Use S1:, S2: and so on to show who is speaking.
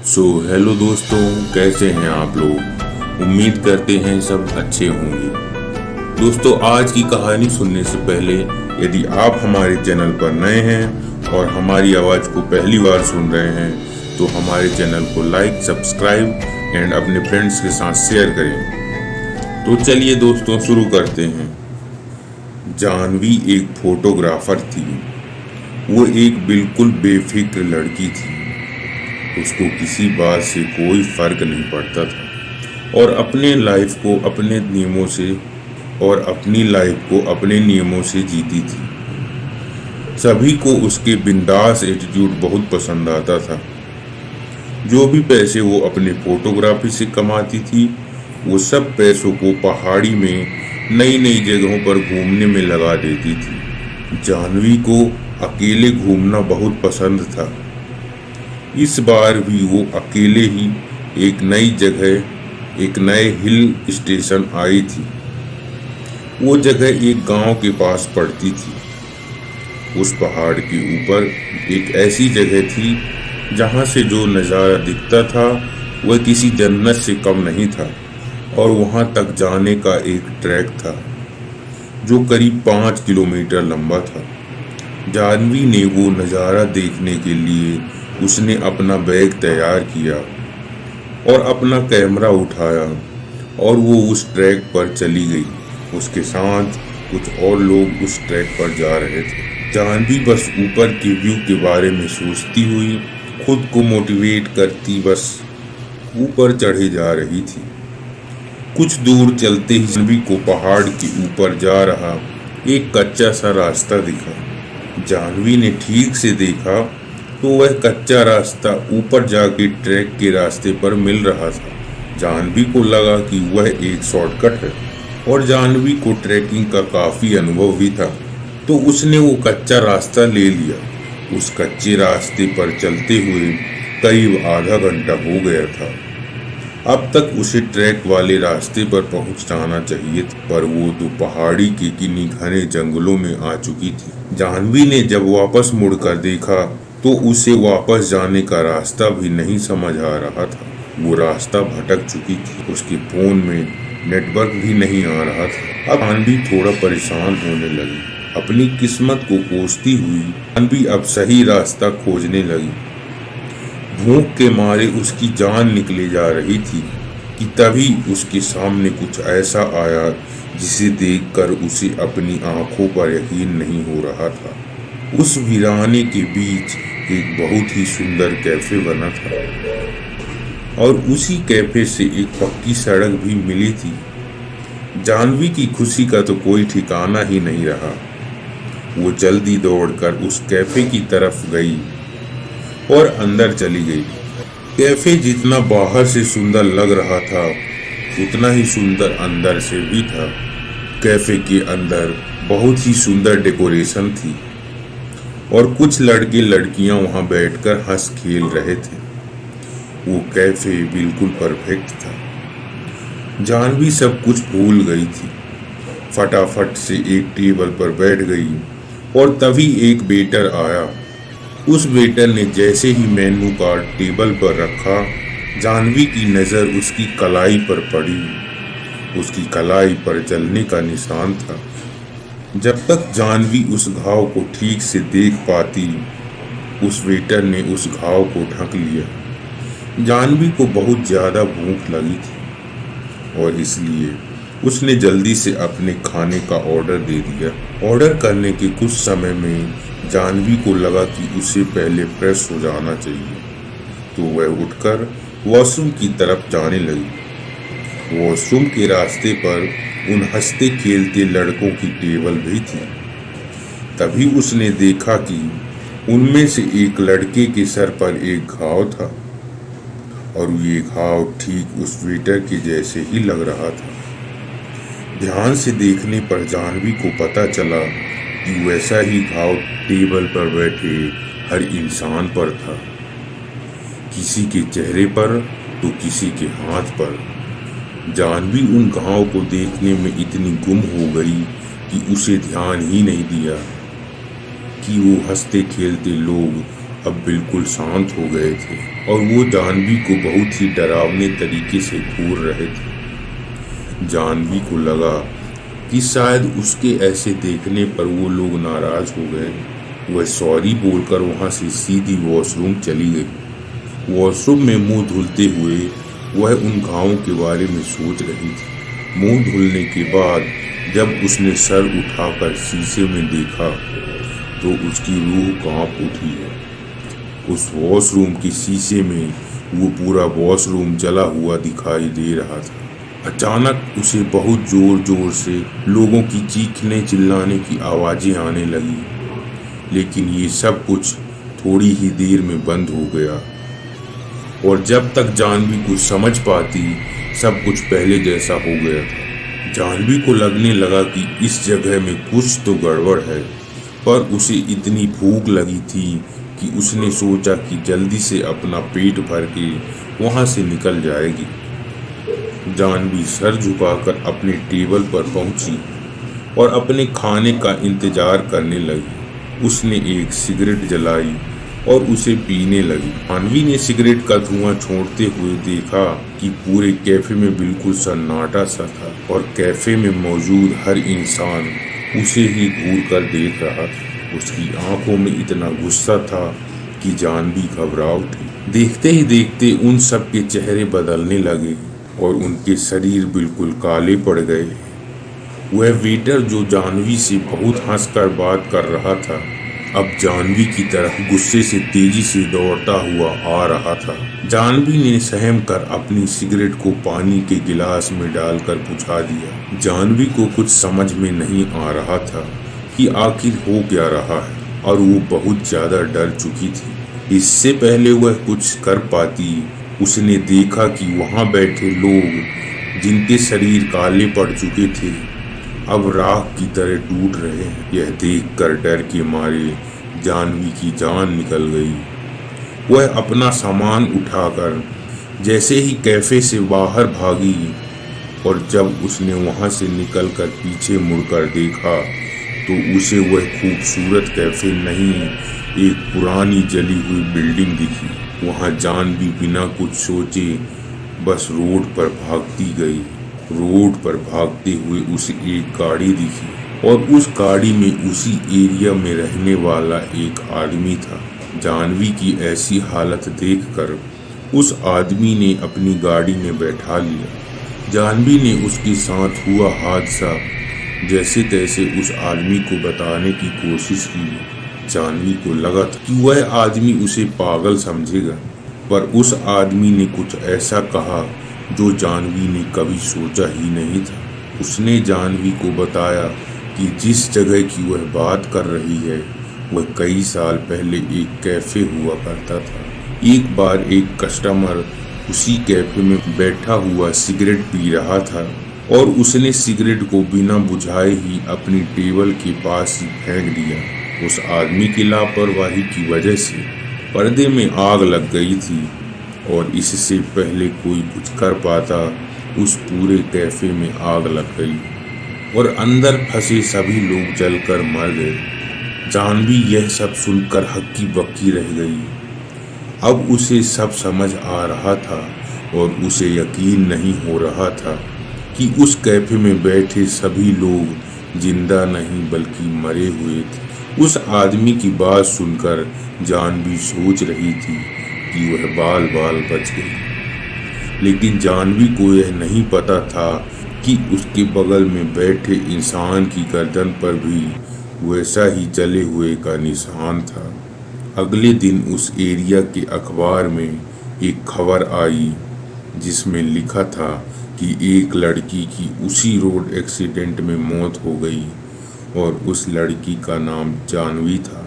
S1: Hello दोस्तों, कैसे हैं आप लोग। उम्मीद करते हैं सब अच्छे होंगे। दोस्तों, आज की कहानी सुनने से पहले यदि आप हमारे चैनल पर नए हैं और हमारी आवाज़ को पहली बार सुन रहे हैं तो हमारे चैनल को लाइक, सब्सक्राइब एंड अपने फ्रेंड्स के साथ शेयर करें। तो चलिए दोस्तों, शुरू करते हैं। जानवी एक फोटोग्राफर थी। वो एक बिल्कुल बेफिक्र लड़की थी। उसको किसी बात से कोई फर्क नहीं पड़ता था और अपनी लाइफ को अपने नियमों से जीती थी। सभी को उसके बिंदास एटीट्यूड बहुत पसंद आता था। जो भी पैसे वो अपने फोटोग्राफी से कमाती थी, वो सब पैसों को पहाड़ी में नई नई जगहों पर घूमने में लगा देती थी। जानवी को अकेले घूमना बहुत पसंद था। इस बार भी वो अकेले ही एक नई जगह, एक नए हिल स्टेशन आई थी। वो जगह एक गांव के पास पड़ती थी। उस पहाड़ के ऊपर एक ऐसी जगह थी जहां से जो नज़ारा दिखता था वह किसी जन्नत से कम नहीं था। और वहां तक जाने का एक ट्रैक था जो करीब 5 किलोमीटर लंबा था। जानवी ने वो नज़ारा देखने के लिए उसने अपना बैग तैयार किया और अपना कैमरा उठाया और वो उस ट्रैक पर चली गई। उसके साथ कुछ और लोग उस ट्रैक पर जा रहे थे। जानवी बस ऊपर के व्यू के बारे में सोचती हुई खुद को मोटिवेट करती बस ऊपर चढ़े जा रही थी। कुछ दूर चलते ही जानवी को पहाड़ के ऊपर जा रहा एक कच्चा सा रास्ता दिखा। जानवी ने ठीक से देखा तो वह कच्चा रास्ता ऊपर जाके ट्रैक के रास्ते पर मिल रहा था। जानवी को लगा कि वह एक शॉर्टकट है और जानवी को ट्रैकिंग का काफ़ी अनुभव भी था, तो उसने वो कच्चा रास्ता ले लिया। उस कच्चे रास्ते पर चलते हुए करीब आधा घंटा हो गया था। अब तक उसे ट्रैक वाले रास्ते पर पहुंच जाना चाहिए था, पर वो तो पहाड़ी के किन्हीं घने जंगलों में आ चुकी थी। जानवी ने जब वापस मुड़कर देखा तो उसे वापस जाने का रास्ता भी नहीं समझ आ रहा था। वो रास्ता भटक चुकी थी। उसके फोन में नेटवर्क भी नहीं आ रहा था। अब जानवी थोड़ा परेशान होने लगी। अपनी किस्मत को कोसती हुई जानवी अब सही रास्ता खोजने लगी। भूख के मारे उसकी जान निकले जा रही थी कि तभी उसके सामने कुछ ऐसा आया जिसे देखकर उसे अपनी आंखों पर यकीन नहीं हो रहा था। उस वीराने के बीच एक बहुत ही सुंदर कैफे बना था और उसी कैफे से एक पक्की सड़क भी मिली थी। जानवी की खुशी का तो कोई ठिकाना ही नहीं रहा। वो जल्दी दौड़कर उस कैफे की तरफ गई और अंदर चली गई। कैफे जितना बाहर से सुंदर लग रहा था उतना ही सुंदर अंदर से भी था। कैफे के अंदर बहुत ही सुंदर डेकोरेशन थी और कुछ लड़के लड़कियां वहां बैठकर हंस खेल रहे थे। वो कैफे बिल्कुल परफेक्ट था। जानवी सब कुछ भूल गई थी। फटाफट से एक टेबल पर बैठ गई और तभी एक वेटर आया। उस वेटर ने जैसे ही मेनू कार्ड टेबल पर रखा, जानवी की नज़र उसकी कलाई पर पड़ी। उसकी कलाई पर जलने का निशान था। जब तक जानवी उस घाव को ठीक से देख पाती, उस वेटर ने उस घाव को ढक लिया। जानवी को बहुत ज़्यादा भूख लगी थी और इसलिए उसने जल्दी से अपने खाने का ऑर्डर दे दिया। ऑर्डर करने के कुछ समय में जानवी को लगा कि उसे पहले फ्रेश हो जाना चाहिए, तो वह उठकर वॉशरूम की तरफ जाने लगी। वॉशरूम के रास्ते पर उन हंसते खेलते लड़कों की टेबल भी थी। तभी उसने देखा कि उनमें से एक लड़के के सर पर एक घाव था और ये घाव ठीक उस वेटर के जैसे ही लग रहा था। ध्यान से देखने पर जानवी को पता चला कि वैसा ही घाव टेबल पर बैठे हर इंसान पर था। किसी के चेहरे पर तो किसी के हाथ पर। जानवी उन घाव को देखने में इतनी गुम हो गई कि उसे ध्यान ही नहीं दिया कि वो हंसते खेलते लोग अब बिल्कुल शांत हो गए थे और वो जानवी को बहुत ही डरावने तरीके से घूर रहे थे। जानवी को लगा कि शायद उसके ऐसे देखने पर वो लोग नाराज हो गए। वह सॉरी बोलकर वहां से सीधी वॉशरूम चली गई। वॉशरूम में मुंह धुलते हुए वह उन घावों के बारे में सोच रही थी। मुंह धुलने के बाद जब उसने सर उठाकर शीशे में देखा तो उसकी रूह कांप उठी। उस वॉशरूम के शीशे में वो पूरा वॉशरूम जला हुआ दिखाई दे रहा था। अचानक उसे बहुत जोर जोर से लोगों की चीखने चिल्लाने की आवाजें आने लगी, लेकिन ये सब कुछ थोड़ी ही देर में बंद हो गया और जब तक जानवी कुछ समझ पाती सब कुछ पहले जैसा हो गया था। जानवी को लगने लगा कि इस जगह में कुछ तो गड़बड़ है, पर उसे इतनी भूख लगी थी कि उसने सोचा कि जल्दी से अपना पेट भर के वहां से निकल जाएगी। जानवी सर झुकाकर अपने टेबल पर पहुंची और अपने खाने का इंतजार करने लगी। उसने एक सिगरेट जलाई और उसे पीने लगी। जानवी ने सिगरेट का धुआं छोड़ते हुए देखा कि पूरे कैफे में बिल्कुल सन्नाटा सा था और कैफे में मौजूद हर इंसान उसे ही घूर कर देख रहा था। उसकी आंखों में इतना गुस्सा था कि जानवी घबरा उठी। देखते ही देखते उन सब के चेहरे बदलने लगे और उनके शरीर बिल्कुल काले पड़ गए। वह वेटर जो जानवी से बहुत हंसकर बात कर रहा था अब जानवी की तरफ गुस्से से तेजी से दौड़ता हुआ आ रहा था। जानवी ने सहम कर अपनी सिगरेट को पानी के गिलास में डालकर बुझा दिया। जानवी को कुछ समझ में नहीं आ रहा था कि आखिर हो क्या रहा है और वो बहुत ज्यादा डर चुकी थी। इससे पहले वह कुछ कर पाती उसने देखा कि वहां बैठे लोग जिनके शरीर काले पड़ चुके थे अब राख की तरह टूट रहे हैं। यह देखकर डर के मारे जानवी की जान निकल गई। वह अपना सामान उठाकर जैसे ही कैफे से बाहर भागी और जब उसने वहां से निकलकर पीछे मुड़कर देखा तो उसे वह खूबसूरत कैफे नहीं एक पुरानी जली हुई बिल्डिंग दिखी। वहां जानवी बिना कुछ सोचे बस रोड पर भागती गई। रोड पर भागते हुए उसे एक गाड़ी दिखी और उस गाड़ी में उसी एरिया में रहने वाला एक आदमी था। जानवी की ऐसी हालत देखकर उस आदमी ने अपनी गाड़ी में बैठा लिया। जानवी ने उसके साथ हुआ हादसा जैसे तैसे उस आदमी को बताने की कोशिश की। जानवी को लगा था कि वह आदमी उसे पागल समझेगा, पर उस आदमी ने कुछ ऐसा कहा जो जानवी ने कभी सोचा ही नहीं था। उसने जानवी को बताया कि जिस जगह की वह बात कर रही है वह कई साल पहले एक कैफे हुआ करता था। एक बार एक कस्टमर उसी कैफे में बैठा हुआ सिगरेट पी रहा था और उसने सिगरेट को बिना बुझाए ही अपनी टेबल के पास ही फेंक दिया। उस आदमी की लापरवाही की वजह से पर्दे में आग लग गई थी और इससे पहले कोई कुछ कर पाता उस पूरे कैफे में आग लग गई और अंदर फंसे सभी लोग जलकर मर गए। जानवी यह सब सुनकर हक्की बक्की रह गई। अब उसे सब समझ आ रहा था और उसे यकीन नहीं हो रहा था कि उस कैफे में बैठे सभी लोग जिंदा नहीं बल्कि मरे हुए थे। उस आदमी की बात सुनकर जानवी सोच रही थी कि वह बाल बाल बच गई, लेकिन जानवी को यह नहीं पता था कि उसके बगल में बैठे इंसान की गर्दन पर भी वैसा ही जले हुए का निशान था। अगले दिन उस एरिया के अखबार में एक खबर आई जिसमें लिखा था कि एक लड़की की उसी रोड एक्सीडेंट में मौत हो गई और उस लड़की का नाम जानवी था।